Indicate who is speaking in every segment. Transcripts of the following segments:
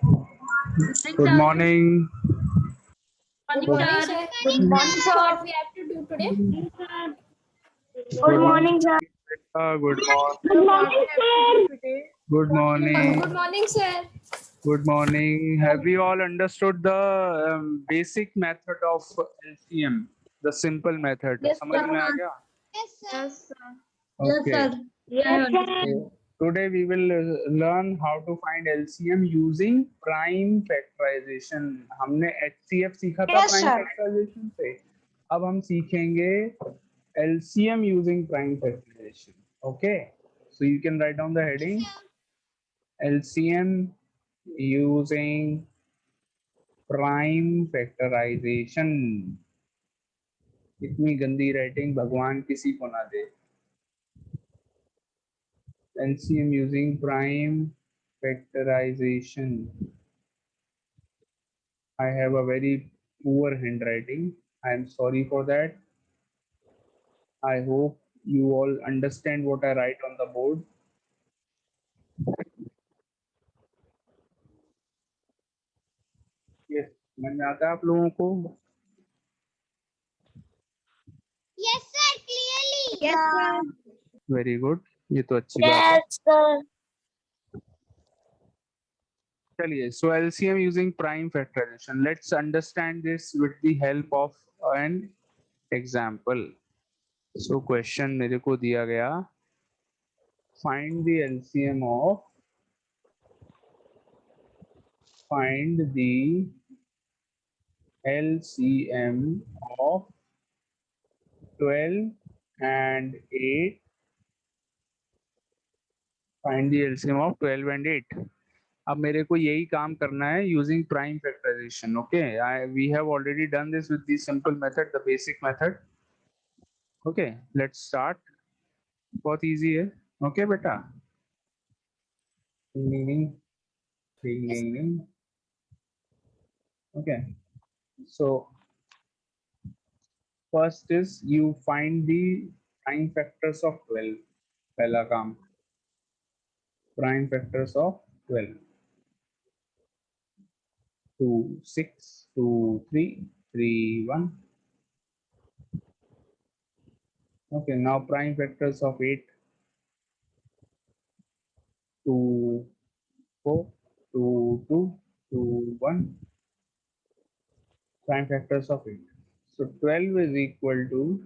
Speaker 1: Good morning.
Speaker 2: Good
Speaker 1: Good,
Speaker 2: morning, sir.
Speaker 3: Good morning, sir.
Speaker 2: What we have to do today?
Speaker 3: Good morning, sir.
Speaker 1: good morning.
Speaker 3: Good morning, sir.
Speaker 1: Good morning.
Speaker 2: Good morning, sir.
Speaker 1: Good morning. Have you all understood the basic method of LCM? The simple method.
Speaker 2: Yes,
Speaker 1: समझ
Speaker 2: sir.
Speaker 1: में आ गया?
Speaker 3: Yes, sir.
Speaker 1: Okay.
Speaker 3: Yes, sir.
Speaker 1: So today we will learn how to find LCM using prime factorization. हमने HCF सीखा था
Speaker 3: Yes,
Speaker 1: prime
Speaker 3: sir.
Speaker 1: factorization से. अब हम सीखेंगे LCM using prime factorization. Okay. So you can write down the heading. LCM using prime factorization. इतनी गंदी writing भगवान किसी को ना दे. LCM using prime factorization. I have a very poor handwriting. I am sorry for that. I hope you all understand what I write on the board. Yes, समझ में आता है आप लोगों को?
Speaker 3: Yes, sir. Clearly. Yes, sir.
Speaker 1: Very good. ये तो अच्छी बात है.
Speaker 3: Yes, sir.
Speaker 1: चलिए, so LCM using prime factorization. Let's understand this with the help of an example. So question मेरे को दिया गया. Find the LCM of of 12 and 8. Find the LCM of 12 and 8. अब मेरे को यही काम करना है using prime factorization. Okay, we have already done this with the simple method, the basic method. Okay, let's start. बहुत easy है. Okay बेटा. Okay, so first is you find the prime factors of 12. पहला काम. Prime factors of 12. 2, 6, 2, 3, 3, 1. Okay, now prime factors of 8. 2, 4, 2, 2, 2, 1. Prime factors of 8. So 12 is equal to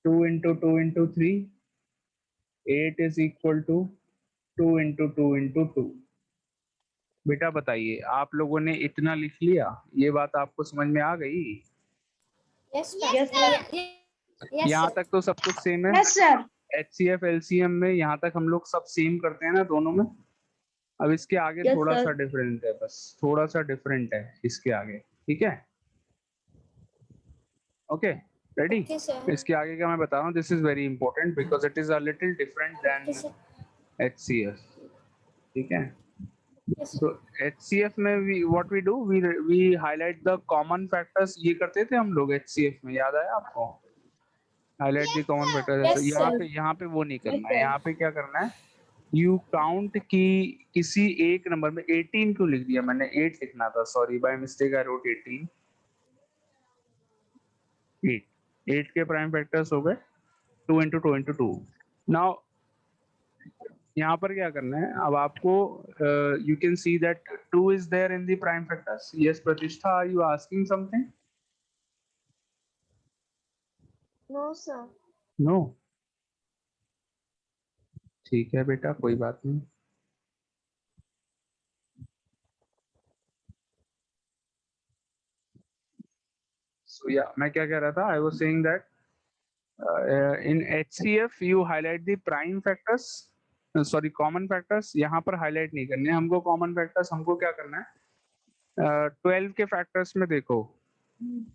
Speaker 1: 2 into 2 into 3. 8 is equal to 2 into 2 into 2. बेटा बताइए, आप लोगों ने इतना लिख लिया? ये बात आपको समझ में आ गई?
Speaker 2: Yes, sir.
Speaker 3: Yes, sir.
Speaker 2: Yes,
Speaker 1: यहाँ
Speaker 2: sir.
Speaker 1: तक तो सब कुछ सेम है.
Speaker 3: Yes, sir.
Speaker 1: HCF LCM में यहाँ तक हम लोग सब सेम करते हैं ना दोनों में. अब इसके आगे
Speaker 3: Yes,
Speaker 1: थोड़ा
Speaker 3: sir.
Speaker 1: सा डिफरेंट है, बस थोड़ा सा डिफरेंट है इसके आगे. ठीक है? Okay, ready?
Speaker 2: Okay, sir.
Speaker 1: इसके आगे का मैं बता रहा हूँ. This is very important because it is a little different than
Speaker 2: Okay, sir.
Speaker 1: HCF. ठीक है?
Speaker 2: Yes, sir.
Speaker 1: So HCF में what we do, we highlight the common factors. ये करते थे हम लोग HCF में, याद आया आपको? Highlight the common factors.
Speaker 2: Yes, sir.
Speaker 1: यहाँ पे वो नहीं करना है.
Speaker 3: sir.
Speaker 1: यहाँ पे क्या करना है? You count की किसी एक नंबर में 18 क्यों लिख दिया मैंने? 8 लिखना था. Sorry, by mistake I wrote 18. 8 के प्राइम फैक्टर्स हो गए 2 into 2 into 2. Now यहाँ पर क्या करना है? अब आपको you can see that 2 is there in the prime factors. Yes, Pratishtha, are you asking something?
Speaker 3: No, sir.
Speaker 1: No. ठीक है बेटा, कोई बात नहीं. So yeah, मैं क्या कह रहा था? I was saying that in HCF you highlight the prime factors. Sorry, common factors. यहाँ पर highlight नहीं करने हमको common factors. हमको क्या करना है? 12 के factors में देखो.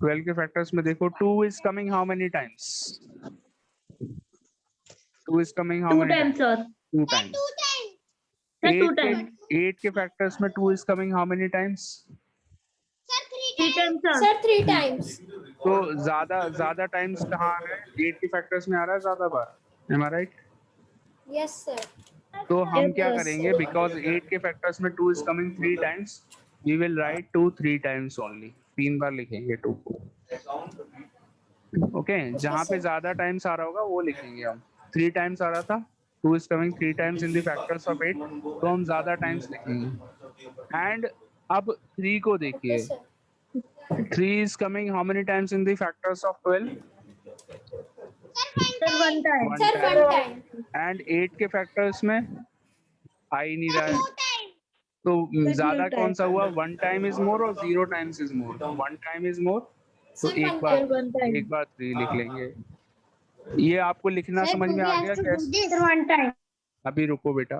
Speaker 1: 12 के factors में देखो. 2 is coming how many times? 2 is coming how many times?
Speaker 3: sir.
Speaker 1: 2 times.
Speaker 3: Sir, 2
Speaker 1: 8
Speaker 3: times.
Speaker 1: 8 के factors में 2 is coming how many times?
Speaker 3: 3 times, sir.
Speaker 2: Sir, 3 times.
Speaker 1: तो ज्यादा टाइम्स कहाँ है? 8 के फैक्टर्स में आ रहा है ज्यादा बार. Am I right?
Speaker 2: Yes, sir.
Speaker 1: तो हम क्या
Speaker 2: Yes,
Speaker 1: करेंगे?
Speaker 2: sir.
Speaker 1: बिकॉज 8 के फैक्टर्स में 2 is coming 3 times, we will write 2 3 times only. 3 बार लिखेंगे 2 को. ओके, जहाँ पे
Speaker 2: sir.
Speaker 1: ज्यादा टाइम्स आ रहा होगा वो लिखेंगे हम. 3 टाइम्स आ रहा था, 2 is coming 3 times in the factors of 8, तो हम ज्यादा टाइम्स लिखेंगे. एंड अब 3 को
Speaker 2: Okay,
Speaker 1: देखिए.
Speaker 2: sir.
Speaker 1: 3 is coming how many times in the factors of 12?
Speaker 3: Sir, one time.
Speaker 1: One
Speaker 2: Sir,
Speaker 1: time.
Speaker 2: one time.
Speaker 1: And 8 के फैक्टर्स में आ ही नहीं रहा है.
Speaker 3: Two time.
Speaker 1: तो
Speaker 3: Sir,
Speaker 1: ज्यादा
Speaker 3: two
Speaker 1: कौन
Speaker 3: time.
Speaker 1: सा हुआ? 1 टाइम इज मोर और 0 times is more. 1 time is more, तो
Speaker 2: Sir,
Speaker 1: एक
Speaker 2: one
Speaker 1: बार
Speaker 2: time.
Speaker 3: One time.
Speaker 1: एक बार 3 लिख लेंगे. ये आपको लिखना
Speaker 3: Sir,
Speaker 1: समझ में
Speaker 3: we
Speaker 1: आ
Speaker 3: have
Speaker 1: गया
Speaker 3: to do
Speaker 1: कैसे?
Speaker 3: this. Sir, one time.
Speaker 1: अभी रुको बेटा,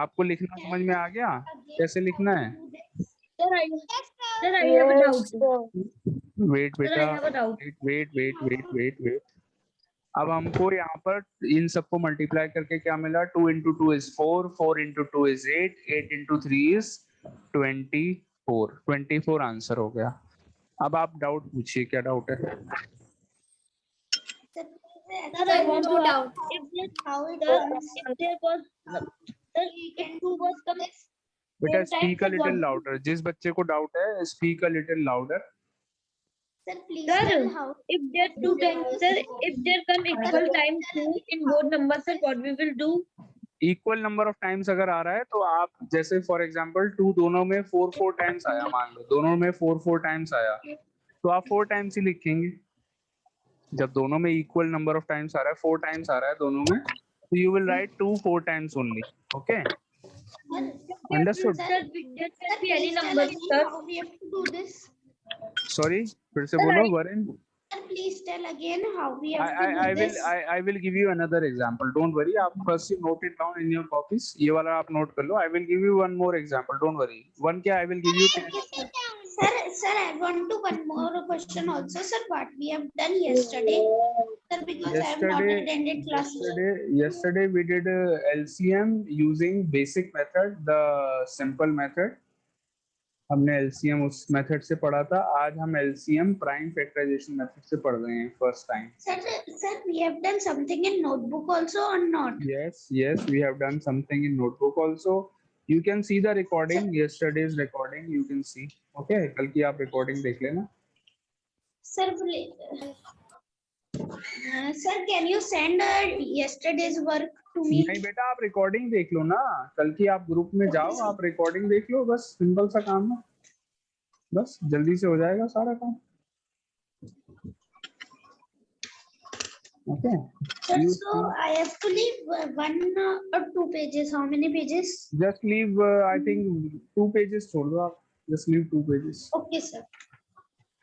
Speaker 1: आपको लिखना समझ में आ गया कैसे लिखना है?
Speaker 3: Sir, I have a doubt.
Speaker 1: Wait
Speaker 3: Sir, I
Speaker 1: बेटा,
Speaker 3: have a doubt.
Speaker 1: वेट. अब हमको यहाँ पर इन सबको मल्टीप्लाई करके क्या मिला? 2 into 2 is 4, 4 into 2 is 8, 8 into 3 is 24. 24 answer हो गया. अब आप डाउट पूछिए, क्या डाउट है?
Speaker 3: Sir, I want
Speaker 2: No
Speaker 3: to
Speaker 2: doubt.
Speaker 3: ask if there was, sir, if two was coming
Speaker 1: बेटा
Speaker 3: same time,
Speaker 1: speak a
Speaker 3: sir,
Speaker 1: little
Speaker 3: what?
Speaker 1: Louder. जिस बच्चे को डाउट है speak a little louder.
Speaker 3: Sir, if there two times, sir, if there come equal time two in both numbers, sir, what we will do?
Speaker 1: Equal number of times अगर आ रहा है तो आप जैसे फॉर एग्जांपल 2 दोनों में 4 times आया, मान लो दोनों में 4 टाइम्स आया, तो आप 4 टाइम्स ही लिखेंगे. जब दोनों में इक्वल नंबर ऑफ टाइम्स आ रहा है, 4 टाइम्स आ रहा है दोनों में, तो you will write 2 4 times only. Okay, understood?
Speaker 3: Sir, there can be any number, sir.
Speaker 4: How we have to do this?
Speaker 1: Sorry, फिर से
Speaker 3: Sir,
Speaker 1: बोलो Varun.
Speaker 4: Sir, please tell again how we
Speaker 1: I,
Speaker 4: have to do
Speaker 1: I, I will
Speaker 4: this.
Speaker 1: I will give you another example. Don't worry. आप first you note it down in your copies. ये वाला आप note कर लो. I will give you one more example. Don't worry. One क्या? I will give you 10.
Speaker 4: Sir, I want to one more question also, sir. What we have done yesterday, sir, because I have not attended classes.
Speaker 1: Yesterday we did LCM using basic method, the simple method. हमने LCM उस method से पढ़ा था. आज हम LCM prime factorisation method से पढ़ रहे हैं first time.
Speaker 4: Sir, we have done something in notebook also or not?
Speaker 1: Yes, we have done something in notebook also. You can see the recording, yesterday's recording. You can see. Okay, कल की आप recording देख लेना.
Speaker 4: Sir, sir, can you send yesterday's work to me?
Speaker 1: नहीं बेटा, आप recording देख लो ना. कल की आप ग्रुप में जाओ, आप रिकॉर्डिंग देख लो. बस सिंपल सा काम है, बस जल्दी से हो जाएगा सारा काम. Okay.
Speaker 4: Sir, so I have to leave 1 or 2 pages. How many pages?
Speaker 1: Just leave I think 2 pages छोड़ दो आप. Just leave 2 pages.
Speaker 4: Okay, sir.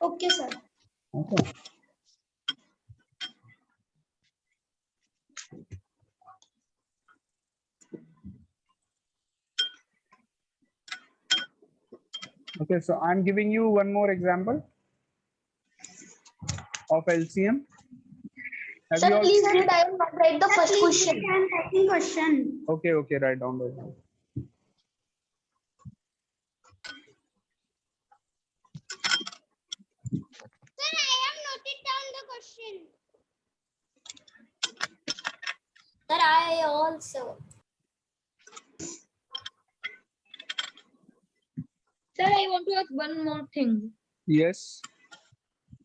Speaker 4: Okay, sir.
Speaker 1: Okay. Okay, so I'm giving you one more example of LCM. Have
Speaker 2: Sir,
Speaker 1: you all...
Speaker 2: please read. I will not write the first
Speaker 4: Please,
Speaker 2: question.
Speaker 4: I am writing question.
Speaker 1: Okay, write down.
Speaker 3: Sir, I have noted down the question.
Speaker 2: Sir, I also.
Speaker 3: Sir, I want to ask one more thing.
Speaker 1: Yes.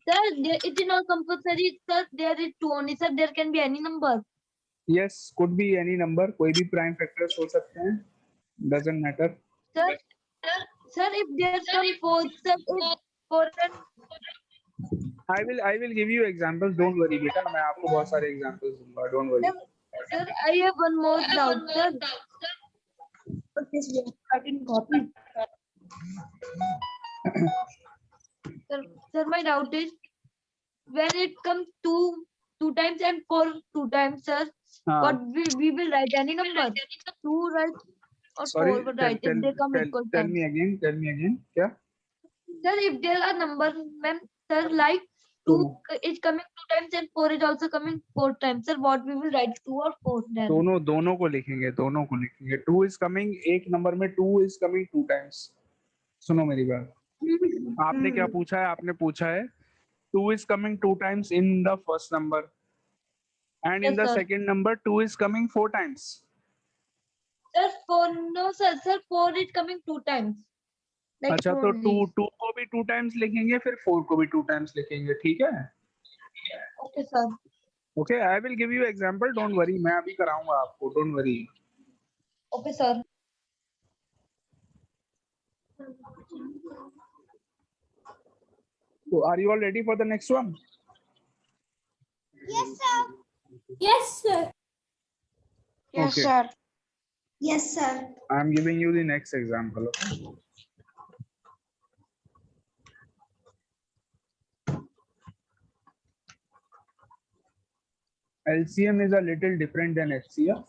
Speaker 3: Sir, it is not compulsory, sir. There is two only, sir. There can be any number.
Speaker 1: Yes, could be any number. कोई भी prime factors हो सकते हैं. Doesn't matter.
Speaker 3: Sir, if there come four, sir, if four and
Speaker 1: I will give you examples. Don't worry बेटा, मैं आपको बहुत सारे examples दूंगा. Don't worry.
Speaker 3: sir, I have one more doubt, sir. I didn't copy. Sir, my doubt is when it comes two times and four two times, sir. What we will write any number? Two right or
Speaker 1: Sorry,
Speaker 3: four right if they come equal
Speaker 1: tell
Speaker 3: time.
Speaker 1: me again. क्या?
Speaker 3: Sir, if there are numbers, ma'am, sir, like two is coming two times and four is also coming four times, sir, what we will write, two or four then?
Speaker 1: दोनों को लिखेंगे. 2 is coming, एक number में 2 is coming 2 times. सुनो मेरी बात. आपने क्या पूछा है? आपने पूछा है 2 is coming 2 times in the first number and in
Speaker 3: Yes,
Speaker 1: the
Speaker 3: sir.
Speaker 1: second number 2 is coming 4 times.
Speaker 3: Sir, four, no, sir, four is coming two times. like
Speaker 1: अच्छा,
Speaker 3: two
Speaker 1: तो
Speaker 3: only.
Speaker 1: 2 को भी 2 टाइम्स लिखेंगे, फिर 4 को भी 2 टाइम्स लिखेंगे, ठीक है?
Speaker 3: Okay, sir.
Speaker 1: Okay, I will give you example, don't worry, मैं अभी कराऊंगा आपको, don't worry.
Speaker 3: Okay, sir.
Speaker 1: So are you all ready for the next one?
Speaker 4: Yes, sir.
Speaker 2: Yes, sir.
Speaker 4: Yes,
Speaker 1: Okay.
Speaker 4: sir. Yes, sir.
Speaker 1: I am giving you the next example. Okay? LCM is a little different than HCF,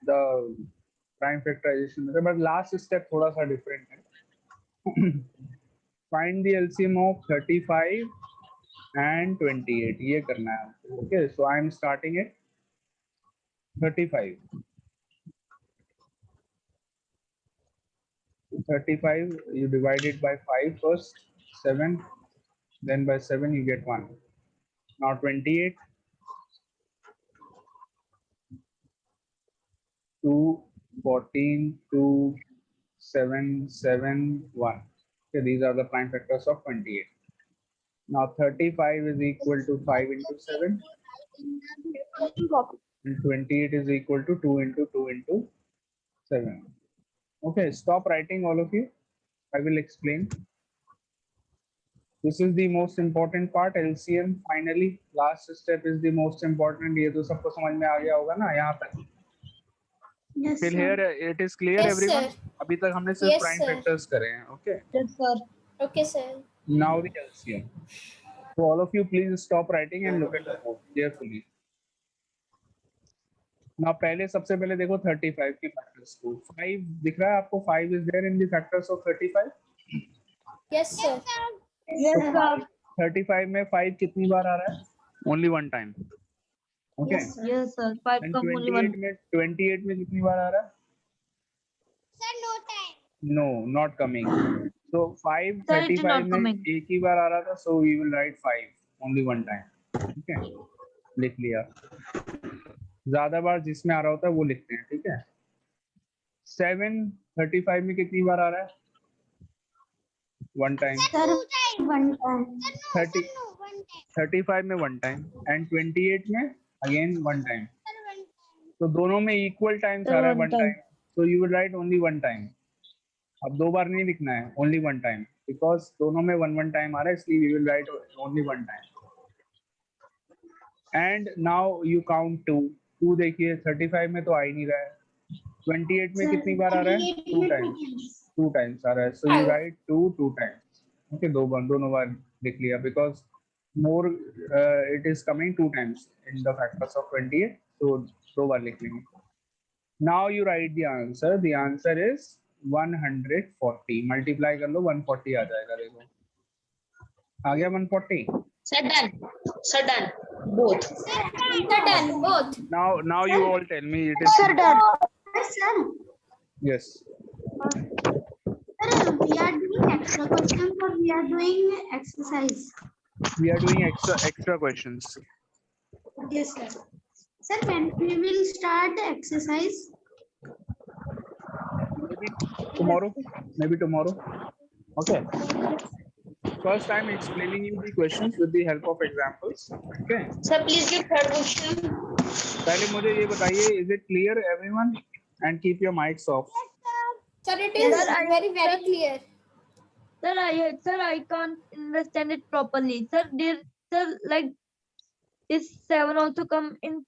Speaker 1: the prime factorization method, but last step थोड़ा सा different है. Find the LCM of 35 and 28. ये करना है. Okay, so I am starting at 35. 35 you divide it by 5 first, 7, then by 7 you get 1. Now 28, 2, 14, 2, 7, 7, 1. Okay, these are the prime factors of 28. Now 35 is equal to 5 into 7, and 28 is equal to 2 into 2 into 7. Okay, stop writing all of you. I will explain. This is the most important part, LCM. Finally, last step is the most important. ये तो सबको समझ में आ गया होगा ना यहाँ तक.
Speaker 4: Yes,
Speaker 1: Till
Speaker 4: sir.
Speaker 1: here it is clear,
Speaker 2: Yes,
Speaker 1: everyone.
Speaker 2: sir.
Speaker 1: अभी तक हमने सिर्फ
Speaker 2: Yes,
Speaker 1: prime
Speaker 2: sir.
Speaker 1: factors करे हैं. Okay.
Speaker 3: Yes, sir.
Speaker 2: Okay, sir.
Speaker 1: Now the LCM. So all of you please stop writing and look at the board carefully. Now पहले सबसे पहले देखो 35 की factors को. 5 दिख रहा है आपको? 5 is there in the factors of 35?
Speaker 2: Yes, sir.
Speaker 3: Yes, sir.
Speaker 1: 35 में 5 कितनी बार आ रहा है? Only one time. Okay.
Speaker 4: Yes, sir.
Speaker 3: Yes, sir. 5
Speaker 1: And
Speaker 3: come only one.
Speaker 1: 28 में कितनी बार आ रहा है?
Speaker 4: Sir, no time.
Speaker 1: No, not coming. So 5
Speaker 3: Sir, it is
Speaker 1: 35
Speaker 3: not
Speaker 1: में
Speaker 3: coming.
Speaker 1: एक ही बार आ रहा था, so we will write 5 only one time. ठीक है, लिख लिया. ज्यादा बार जिसमें आ रहा होता है वो लिखते हैं, ठीक है. 7 35 में कितनी बार आ रहा है? One time.
Speaker 4: Sir, one time.
Speaker 1: 30
Speaker 4: No, one time.
Speaker 1: 35 में one time and 28 में again one time.
Speaker 4: Sir, one time.
Speaker 1: तो दोनों में equal times
Speaker 3: Sir,
Speaker 1: आ रहा है
Speaker 3: one
Speaker 1: one time. So you will write only one time. अब 2 बार नहीं लिखना है, only one time, because दोनों में one time आ रहा है, इसलिए we will write only one time. And now you count 2. 2 देखिए 35 में तो आ ही नहीं रहा है. 28 में
Speaker 4: Sir,
Speaker 1: कितनी बार आ रहा है? 2 times. 2 times आ रहा है. So you write 2 times. Okay, दोनों बार लिख लिया, because more it is coming 2 times in the factors of 28. So 2 बार लिख लेंगे. Now you write the answer. The answer is 140. Multiply कर लो, 140 आ जाएगा. देखो आ गया 140.
Speaker 5: Sir, done. Sir, done. Both.
Speaker 2: Sir, done. Both.
Speaker 1: Now you all tell me it is.
Speaker 4: Sir, done. Sir,
Speaker 1: Yes.
Speaker 4: sir, we are doing extra questions or we are doing exercise?
Speaker 1: We are doing extra questions.
Speaker 4: Yes, sir. Sir, when we will start the exercise?
Speaker 1: Maybe tomorrow. Okay. First I'm explaining you the questions with the help of examples. Okay.
Speaker 5: Sir, please give third question.
Speaker 1: पहले मुझे ये बताइए, is it clear everyone? And keep your mics off.
Speaker 2: Sir, it is
Speaker 3: Sir,
Speaker 2: very clear.
Speaker 3: Sir, I can't understand it properly. Sir, like this 7 also come in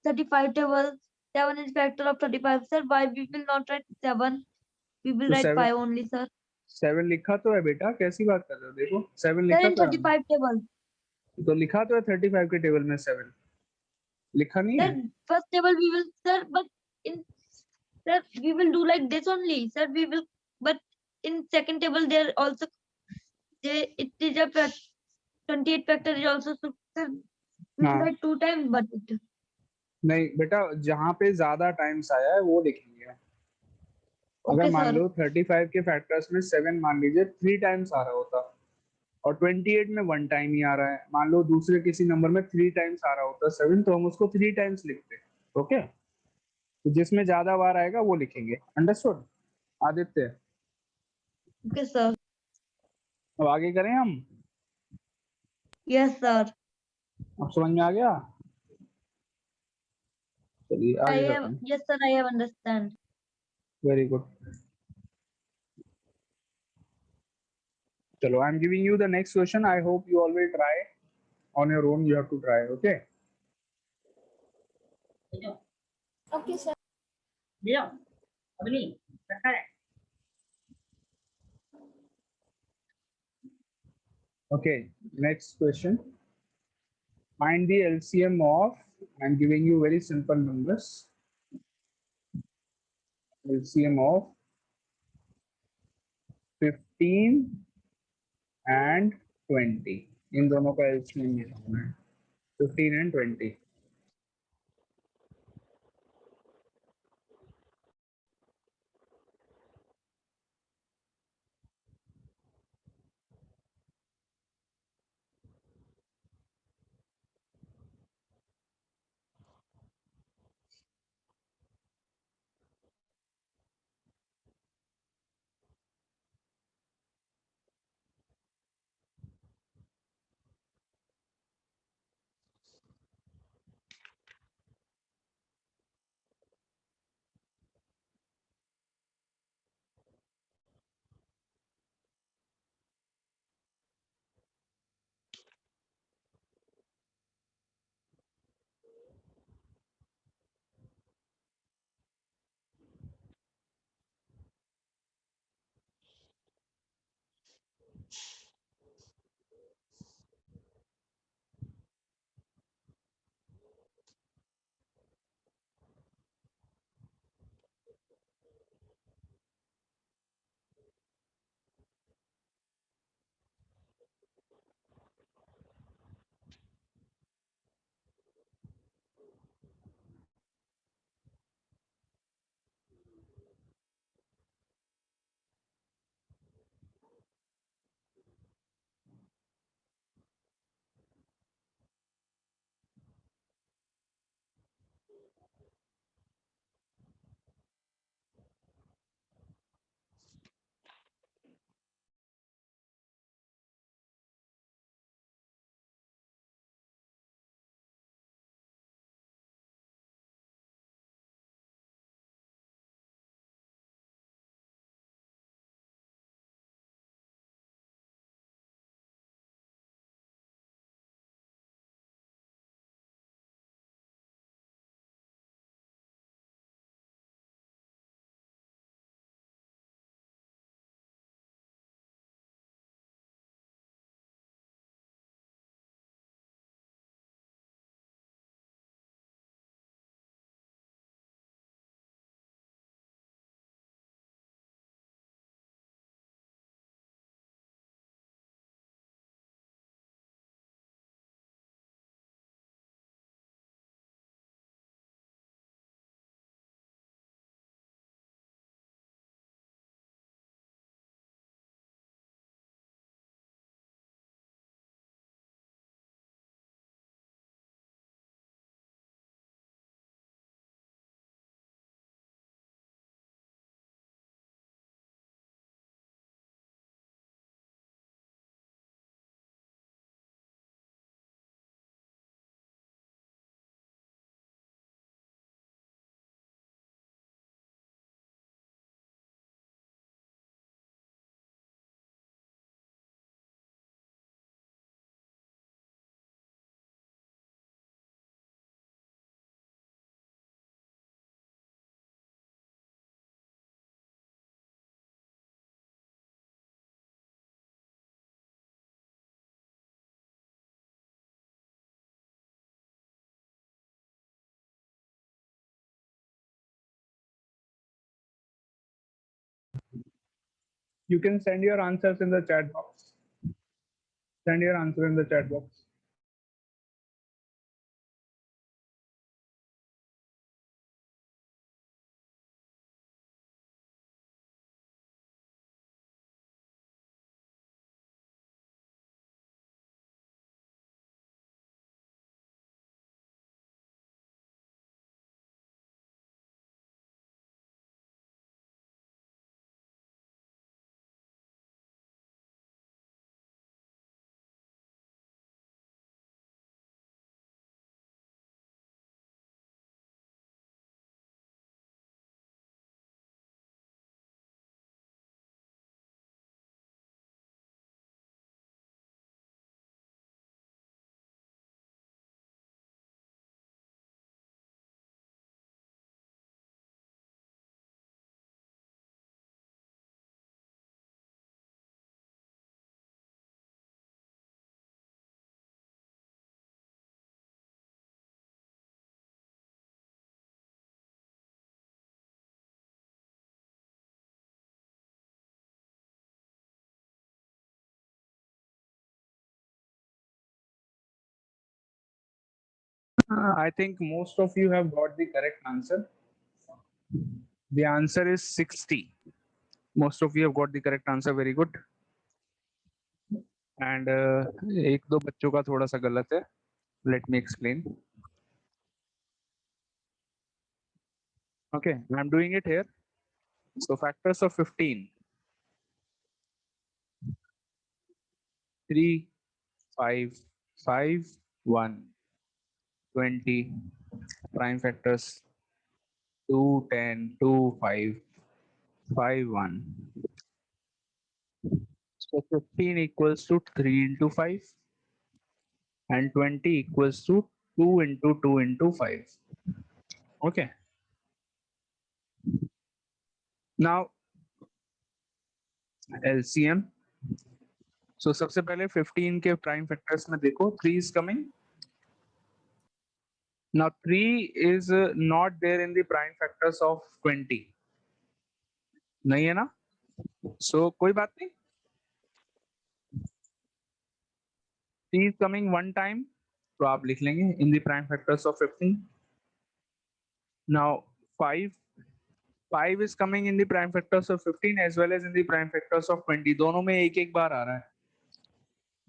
Speaker 3: 35 table. 7 is factor of 35. Sir, why we will not write 7? We will
Speaker 1: तो
Speaker 3: write
Speaker 1: 7
Speaker 3: 5 only, sir.
Speaker 1: 7 लिखा तो है बेटा, कैसी बात कर रहे हो? देखो 7
Speaker 3: Sir,
Speaker 1: लिखा
Speaker 3: in
Speaker 1: तो है,
Speaker 3: 35 table.
Speaker 1: तो लिखा तो है 35 के टेबल में 7 लिखा नहीं
Speaker 3: Sir,
Speaker 1: है.
Speaker 3: first table we will, sir, but in, sir, we will do like this only, sir. We will, but in second table there also, it is a 28 factor is also, so, sir, we will
Speaker 1: हाँ.
Speaker 3: write 2 times, but it,
Speaker 1: नहीं बेटा, जहाँ पे ज्यादा times आया है वो लिखेंगे. अगर
Speaker 3: okay,
Speaker 1: मान
Speaker 3: sir.
Speaker 1: लो 35 के फैक्टर्स में 7 मान लीजिए 3 टाइम्स आ रहा होता, और 28 में 1 टाइम ही आ रहा है. मान लो दूसरे किसी नंबर में 3 टाइम्स आ रहा होता 7, तो हम उसको 3 टाइम्स लिखते. ओके, तो जिसमें ज्यादा बार आएगा वो लिखेंगे. अंडरस्टूड आदित्य?
Speaker 3: Okay, sir.
Speaker 1: अब आगे करें हम?
Speaker 3: Yes, sir.
Speaker 1: अब समझ में आ गया? चलिए
Speaker 3: I
Speaker 1: आगे
Speaker 3: have.
Speaker 1: करते हैं.
Speaker 3: Yes, sir. I have understand.
Speaker 1: Very good. चलो, I'm giving you the next question. I hope you all will try on your own. You have to try. Okay.
Speaker 2: Okay, sir.
Speaker 1: Okay. Next question. Find the LCM of. I'm giving you very simple numbers. LCM of 15 and 20. इन दोनों का LCM निकालना है. 15 and 20. You can send your answers in the chat box. Send your answer in the chat box. I think most of you have got the correct answer. The answer is 60. Most of you have got the correct answer. Very good. And एक दो बच्चों का थोड़ा सा गलत है. Let me explain. Okay, I'm doing it here. So factors of 15. 3, 5, 5, 1, 20. Prime factors 2, 10, 2, 5, 5, 1. So 15 equals to 3 into 5 and 20 equals to 2 into 2 into 5. Okay. Now LCM. So सबसे पहले 15 के prime factors में देखो 3 is coming. Now 3 is not there in the prime factors of 20. नहीं है ना? So कोई बात नहीं. 3 is coming one time. तो आप लिख लेंगे in the prime factors of 15. Now 5 is coming in the prime factors of 15 as well as in the prime factors of 20. दोनों में एक एक बार आ रहा है.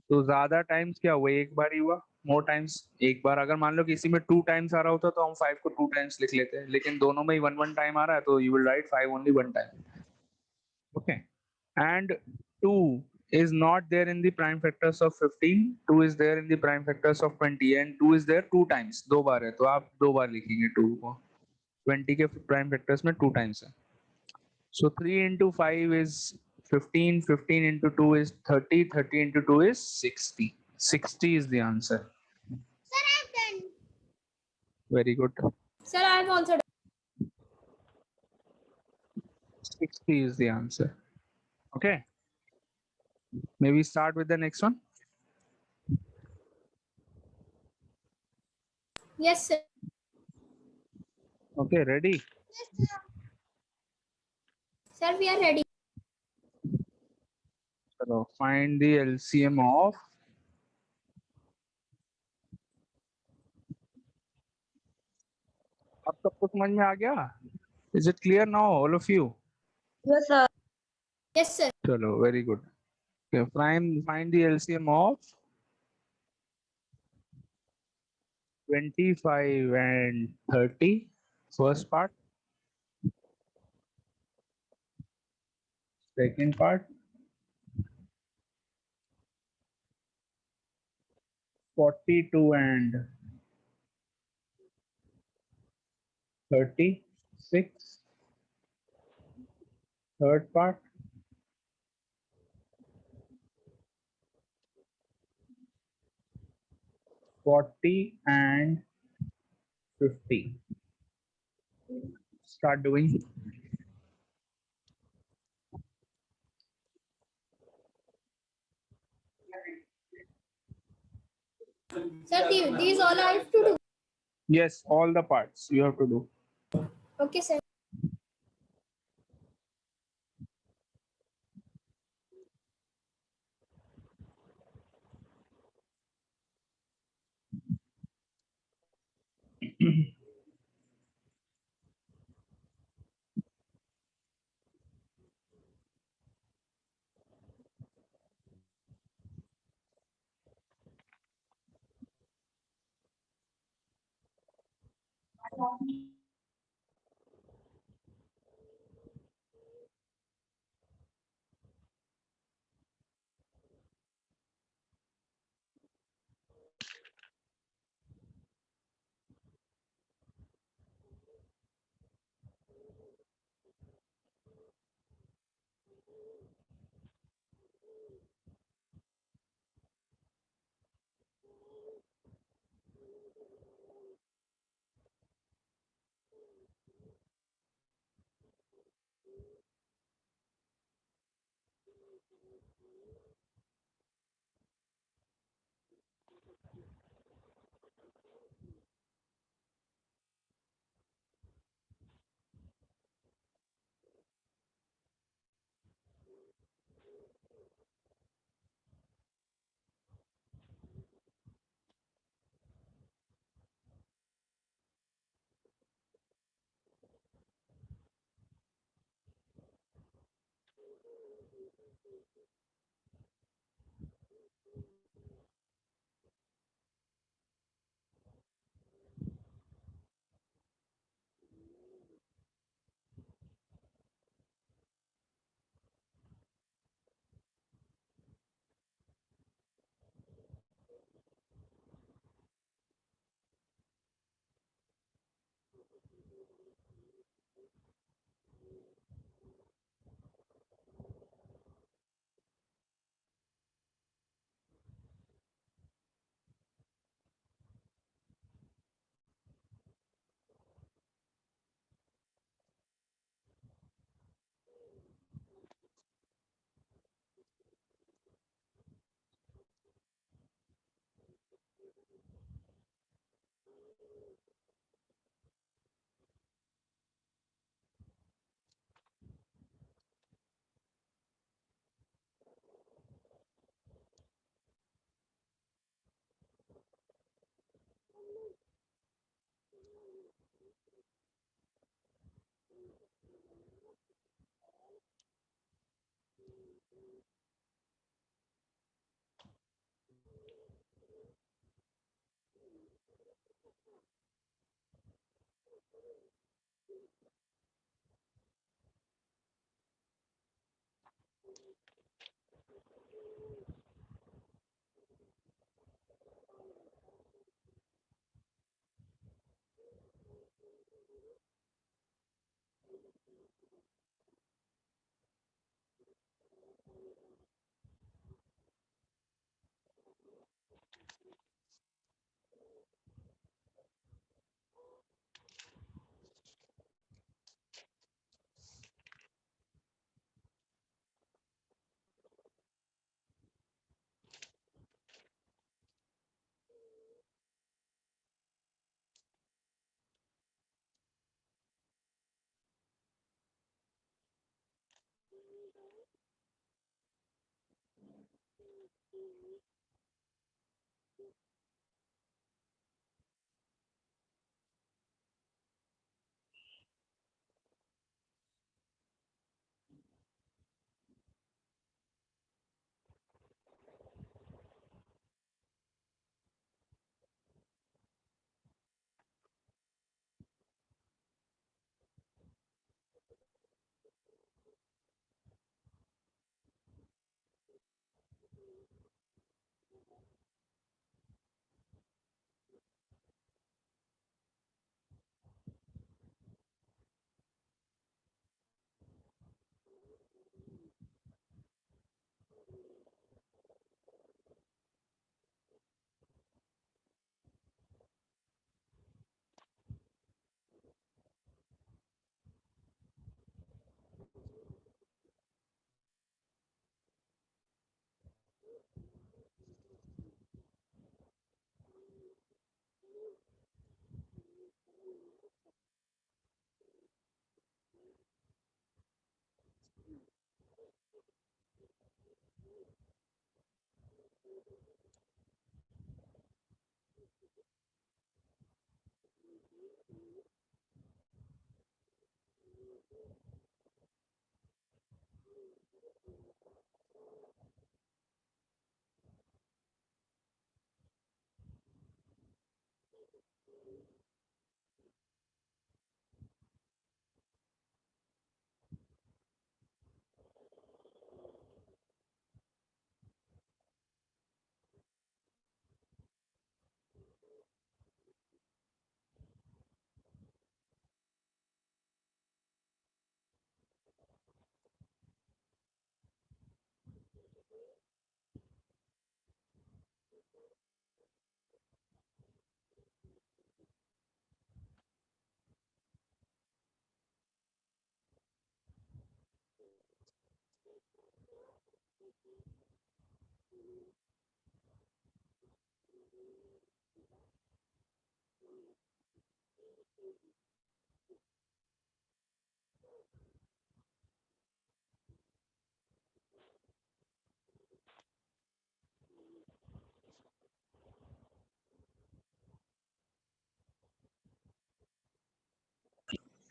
Speaker 1: तो ज्यादा टाइम्स क्या हुआ? एक बार ही हुआ. मोर टाइम्स एक बार. अगर मान लो कि इसी में 2 टाइम्स आ रहा होता तो हम 5 को 2 टाइम्स लिख लेते हैं, लेकिन दोनों में ही 1 टाइम आ रहा है तो you will write 5 only 1 time. Okay. And 2 is not there in the prime factors of 15. 2 is there in the prime factors of 20 and 2 is there 2 times. दो बार है तो आप दो बार लिखेंगे 2 को. 20 के prime factors में 2 times है. So 3 into 5 is 15, 15 into 2 is 30, 30 into 2 is 60. 60 is the answer.
Speaker 4: Sir, I've done.
Speaker 1: Very good.
Speaker 2: Sir, I have also done.
Speaker 1: 60 is the answer. Okay. Maybe start with the next one.
Speaker 2: Yes, sir.
Speaker 1: Okay, ready?
Speaker 4: Yes, sir.
Speaker 2: Sir, we are ready.
Speaker 1: So find the LCM of अब सबको समझ में आ गया? Is it clear now, all of you?
Speaker 3: Yes, sir.
Speaker 2: Yes, sir.
Speaker 1: Chalo, very good. Okay, find the LCM of 25 and 30. First part. Second part. 42 and 36. Third part. 40 and 50. Start doing.
Speaker 2: Sir, these all I have to do.
Speaker 1: Yes, all the parts you have to do.
Speaker 2: Okay, sir.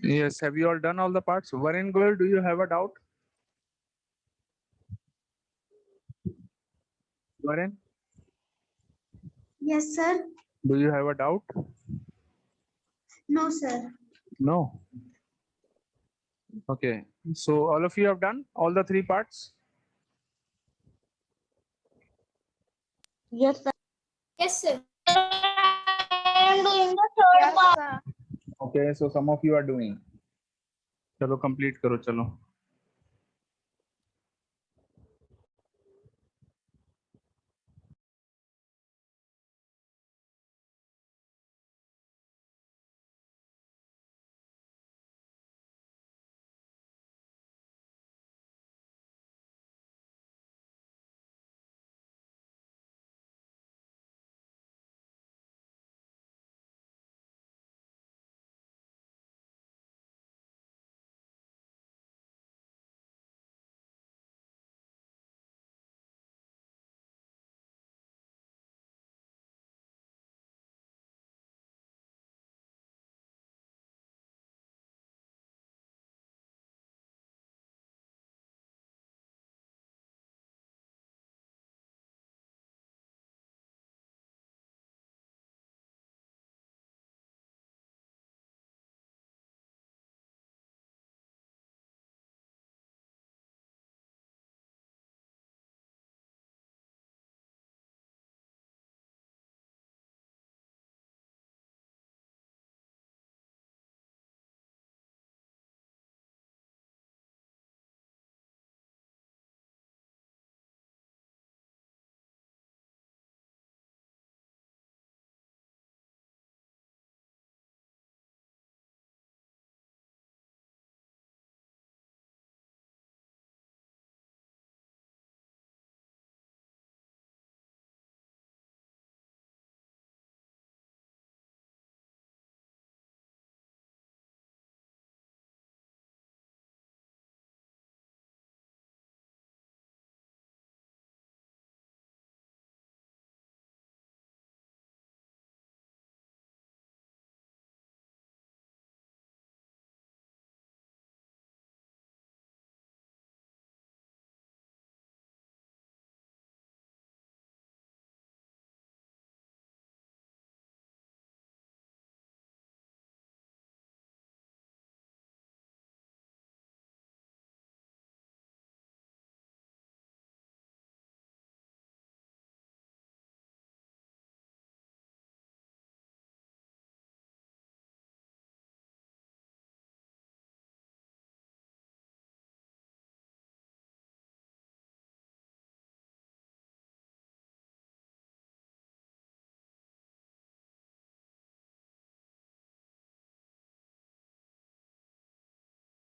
Speaker 1: Yes, have you all done all the parts? Varun Goel, do you have a doubt? You are in?
Speaker 4: Yes, sir.
Speaker 1: Do you have a doubt?
Speaker 4: No, sir.
Speaker 1: No. Okay. So all of you have done all the three parts?
Speaker 3: Yes, sir.
Speaker 2: Yes, sir.
Speaker 5: I am doing the third part.
Speaker 1: Okay. So some of you are doing. चलो complete करो चलो.